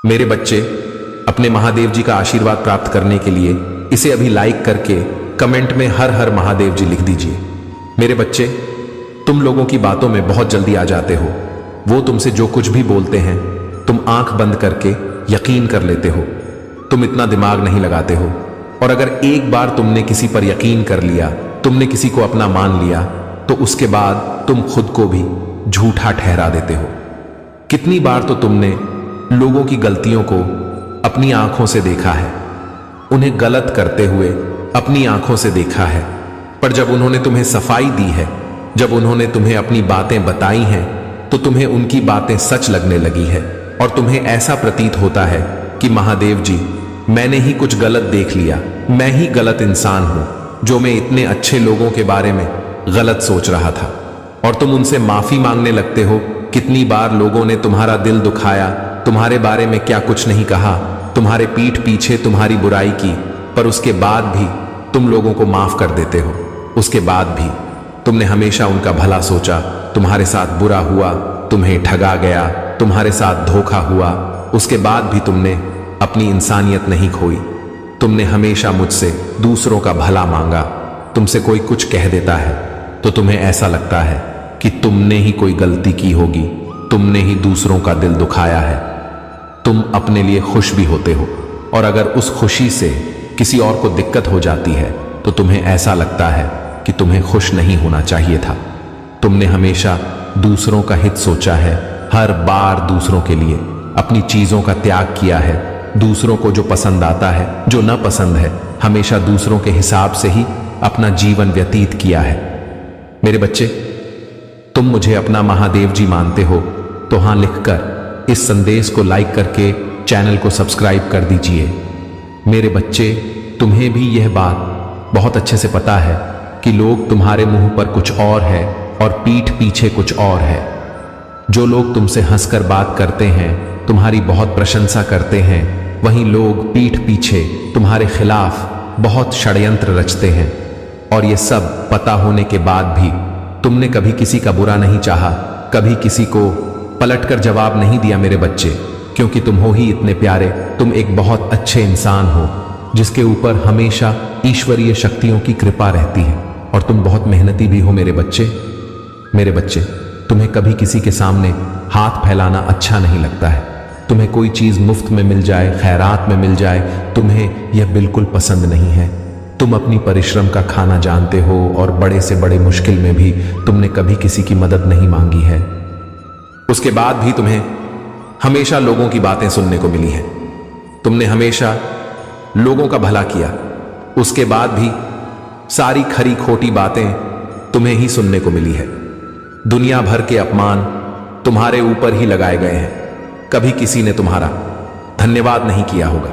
मेरे बच्चे, अपने महादेव जी का आशीर्वाद प्राप्त करने के लिए इसे अभी लाइक करके कमेंट में हर हर महादेव जी लिख दीजिए। मेरे बच्चे, तुम लोगों की बातों में बहुत जल्दी आ जाते हो। वो तुमसे जो कुछ भी बोलते हैं तुम आंख बंद करके यकीन कर लेते हो। तुम इतना दिमाग नहीं लगाते हो। और अगर एक बार तुमने किसी पर यकीन कर लिया, तुमने किसी को अपना मान लिया, तो उसके बाद तुम खुद को भी झूठा ठहरा देते हो। कितनी बार तो तुमने लोगों की गलतियों को अपनी आंखों से देखा है, उन्हें गलत करते हुए अपनी आंखों से देखा है, पर जब उन्होंने तुम्हें सफाई दी है, जब उन्होंने तुम्हें अपनी बातें बताई हैं, तो तुम्हें उनकी बातें सच लगने लगी है और तुम्हें ऐसा प्रतीत होता है कि महादेव जी, मैंने ही कुछ गलत देख लिया, मैं ही गलत इंसान हूं जो मैं इतने अच्छे लोगों के बारे में गलत सोच रहा था। और तुम उनसे माफी मांगने लगते हो। कितनी बार लोगों ने तुम्हारा दिल दुखाया, तुम्हारे बारे में क्या कुछ नहीं कहा, तुम्हारे पीठ पीछे तुम्हारी बुराई की, पर उसके बाद भी तुम लोगों को माफ कर देते हो। उसके बाद भी तुमने हमेशा उनका भला सोचा। तुम्हारे साथ बुरा हुआ, तुम्हें ठगा गया, तुम्हारे साथ धोखा हुआ, उसके बाद भी तुमने अपनी इंसानियत नहीं खोई। तुमने हमेशा मुझसे दूसरों का भला मांगा। तुमसे कोई कुछ कह देता है तो तुम्हें ऐसा लगता है कि तुमने ही कोई गलती की होगी, तुमने ही दूसरों का दिल दुखाया है। तुम अपने लिए खुश भी होते हो, और अगर उस खुशी से किसी और को दिक्कत हो जाती है तो तुम्हें ऐसा लगता है कि तुम्हें खुश नहीं होना चाहिए था। तुमने हमेशा दूसरों का हित सोचा है, हर बार दूसरों के लिए अपनी चीजों का त्याग किया है। दूसरों को जो पसंद आता है, जो न पसंद है, हमेशा दूसरों के हिसाब से ही अपना जीवन व्यतीत किया है। मेरे बच्चे, तुम मुझे अपना महादेव जी मानते हो तो हां लिखकर इस संदेश को लाइक करके चैनल को सब्सक्राइब कर दीजिए। मेरे बच्चे, तुम्हें भी यह बात बहुत अच्छे से पता है कि लोग तुम्हारे मुंह पर कुछ और है और पीठ पीछे कुछ और है। जो लोग तुमसे हंसकर बात करते हैं, तुम्हारी बहुत प्रशंसा करते हैं, वहीं लोग पीठ पीछे तुम्हारे खिलाफ बहुत षड्यंत्र रचते हैं। और ये सब पता होने के बाद भी तुमने कभी किसी का बुरा नहीं चाहा, कभी किसी को पलटकर जवाब नहीं दिया। मेरे बच्चे, क्योंकि तुम हो ही इतने प्यारे, तुम एक बहुत अच्छे इंसान हो जिसके ऊपर हमेशा ईश्वरीय शक्तियों की कृपा रहती है, और तुम बहुत मेहनती भी हो। मेरे बच्चे, तुम्हें कभी किसी के सामने हाथ फैलाना अच्छा नहीं लगता है। तुम्हें कोई चीज मुफ्त में मिल जाए, खैरात में मिल जाए, तुम्हें यह बिल्कुल पसंद नहीं है। तुम अपनी परिश्रम का खाना जानते हो, और बड़े से बड़े मुश्किल में भी तुमने कभी किसी की मदद नहीं मांगी है। उसके बाद भी तुम्हें हमेशा लोगों की बातें सुनने को मिली हैं। तुमने हमेशा लोगों का भला किया, उसके बाद भी सारी खरी खोटी बातें तुम्हें ही सुनने को मिली है। दुनिया भर के अपमान तुम्हारे ऊपर ही लगाए गए हैं। कभी किसी ने तुम्हारा धन्यवाद नहीं किया होगा।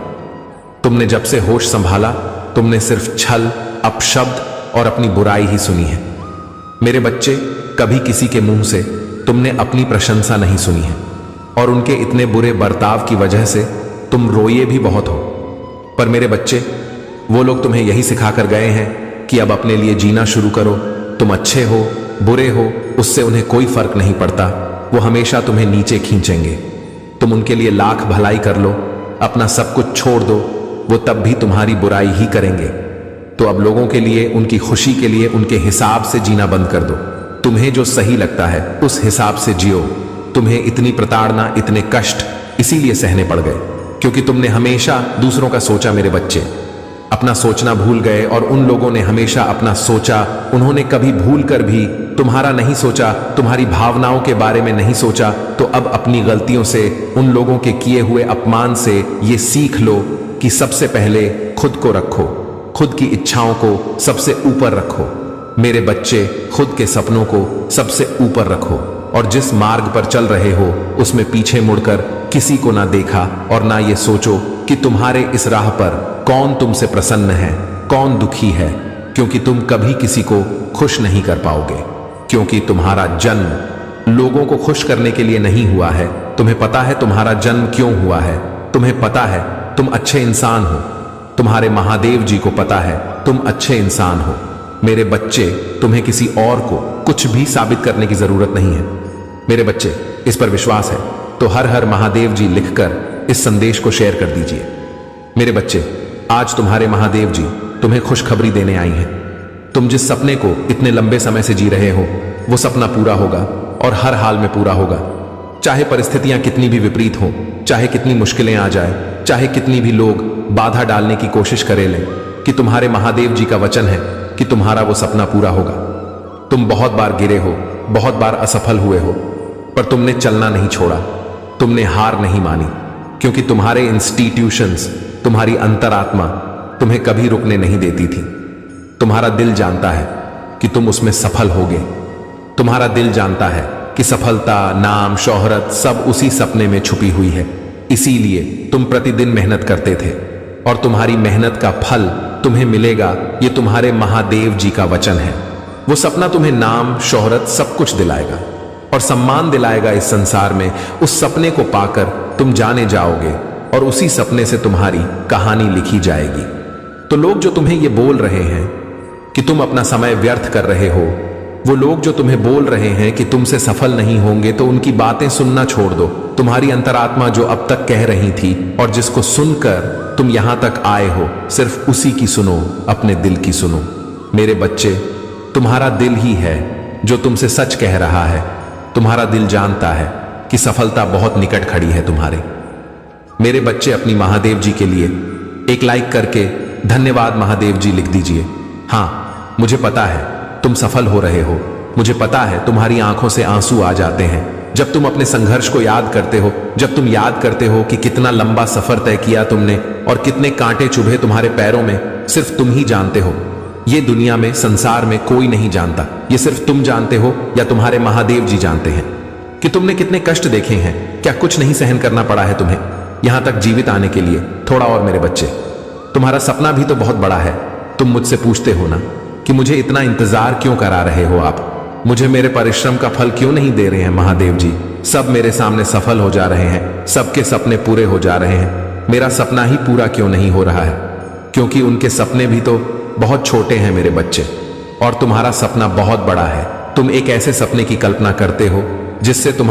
तुमने जब से होश संभाला, तुमने सिर्फ छल, अपशब्द और अपनी बुराई ही सुनी है। मेरे बच्चे, कभी किसी के मुंह से तुमने अपनी प्रशंसा नहीं सुनी है, और उनके इतने बुरे बर्ताव की वजह से तुम रोए भी बहुत हो। पर मेरे बच्चे, वो लोग तुम्हें यही सिखाकर गए हैं कि अब अपने लिए जीना शुरू करो। तुम अच्छे हो, बुरे हो, उससे उन्हें कोई फर्क नहीं पड़ता। वो हमेशा तुम्हें नीचे खींचेंगे। तुम उनके लिए लाख भलाई कर लो, अपना सब कुछ छोड़ दो, वो तब भी तुम्हारी बुराई ही करेंगे। तो अब लोगों के लिए, उनकी खुशी के लिए, उनके हिसाब से जीना बंद कर दो। तुम्हें जो सही लगता है उस हिसाब से जियो। तुम्हें इतनी प्रताड़ना, इतने कष्ट इसीलिए सहने पड़ गए क्योंकि तुमने हमेशा दूसरों का सोचा। मेरे बच्चे, अपना सोचना भूल गए, और उन लोगों ने हमेशा अपना सोचा। उन्होंने कभी भूल कर भी तुम्हारा नहीं सोचा, तुम्हारी भावनाओं के बारे में नहीं सोचा। तो अब अपनी गलतियों से, उन लोगों के किए हुए अपमान से ये सीख लो कि सबसे पहले खुद को रखो, खुद की इच्छाओं को सबसे ऊपर रखो। मेरे बच्चे, खुद के सपनों को सबसे ऊपर रखो, और जिस मार्ग पर चल रहे हो उसमें पीछे मुड़कर किसी को ना देखा, और ना ये सोचो कि तुम्हारे इस राह पर कौन तुमसे प्रसन्न है, कौन दुखी है, क्योंकि तुम कभी किसी को खुश नहीं कर पाओगे, क्योंकि तुम्हारा जन्म लोगों को खुश करने के लिए नहीं हुआ है। तुम्हें पता है तुम्हारा जन्म क्यों हुआ है? तुम्हें पता है तुम अच्छे इंसान हो। तुम्हारे महादेव जी को पता है तुम अच्छे इंसान हो। मेरे बच्चे, तुम्हें किसी और को कुछ भी साबित करने की जरूरत नहीं है। मेरे बच्चे, इस पर विश्वास है तो हर हर महादेव जी लिखकर इस संदेश को शेयर कर दीजिए। मेरे बच्चे, आज तुम्हारे महादेव जी तुम्हें खुशखबरी देने आई हैं। तुम जिस सपने को इतने लंबे समय से जी रहे हो, वो सपना पूरा होगा और हर हाल में पूरा होगा। चाहे परिस्थितियां कितनी भी विपरीत हो, चाहे कितनी मुश्किलें आ जाए, चाहे कितनी भी लोग बाधा डालने की कोशिश करे लें, कि तुम्हारे महादेव जी का वचन है कि तुम्हारा वो सपना पूरा होगा। तुम बहुत बार गिरे हो, बहुत बार असफल हुए हो, पर तुमने चलना नहीं छोड़ा, तुमने हार नहीं मानी, क्योंकि तुम्हारे इंस्टीट्यूशंस, तुम्हारी अंतरात्मा तुम्हें कभी रुकने नहीं देती थी। तुम्हारा दिल जानता है कि तुम उसमें सफल होगे। तुम्हारा दिल जानता है कि सफलता, नाम, शोहरत सब उसी सपने में छुपी हुई है। इसीलिए तुम प्रतिदिन मेहनत करते थे और तुम्हारी मेहनत का फल तुम्हें मिलेगा, ये तुम्हारे महादेव जी का वचन है। वो सपना तुम्हें नाम, शोहरत सब कुछ दिलाएगा और सम्मान दिलाएगा इस संसार में। उस सपने को पाकर तुम जाने जाओगे और उसी सपने से तुम्हारी कहानी लिखी जाएगी। तो लोग जो तुम्हें ये बोल रहे हैं कि तुम अपना समय व्यर्थ कर रहे हो, वो लोग जो तुम्हें बोल रहे हैं कि तुमसे सफल नहीं होंगे, तो उनकी बातें सुनना छोड़ दो। तुम्हारी अंतरात्मा जो अब तक कह रही थी और जिसको सुनकर तुम यहां तक आए हो, सिर्फ उसी की सुनो, अपने दिल की सुनो। मेरे बच्चे, तुम्हारा दिल ही है जो तुमसे सच कह रहा है। तुम्हारा दिल जानता है कि सफलता बहुत निकट खड़ी है तुम्हारे। मेरे बच्चे, अपनी महादेव जी के लिए एक लाइक करके धन्यवाद महादेव जी लिख दीजिए। हाँ, मुझे पता है तुम सफल हो रहे हो। मुझे पता है तुम्हारी आंखों से आंसू आ जाते हैं जब तुम अपने संघर्ष को याद करते हो, जब तुम याद करते हो कि कितना लंबा सफर तय किया तुमने और कितने कांटे चुभे तुम्हारे पैरों में। सिर्फ तुम ही जानते हो, ये दुनिया में, संसार में कोई नहीं जानता। ये सिर्फ तुम जानते हो या तुम्हारे महादेव जी जानते हैं कि तुमने कितने कष्ट देखे हैं। क्या कुछ नहीं सहन करना पड़ा है तुम्हें यहां तक जीवित आने के लिए? थोड़ा और मेरे बच्चे, तुम्हारा सपना भी तो बहुत बड़ा है। तुम मुझसे पूछते हो ना कि मुझे इतना इंतजार क्यों करा रहे हो आप, मुझे मेरे परिश्रम का फल क्यों नहीं दे रहे हैं महादेव जी? सब मेरे सामने सफल हो जा रहे हैं, सबके सपने पूरे हो जा रहे हैं, मेरा सपना ही पूरा क्यों नहीं हो रहा है? क्योंकि उनके सपने भी तो बहुत छोटे हैं मेरे बच्चे, और तुम्हारा सपना बहुत बड़ा है। तुम एक ऐसे सपने की कल्पना करते हो जिससे तुम्हारा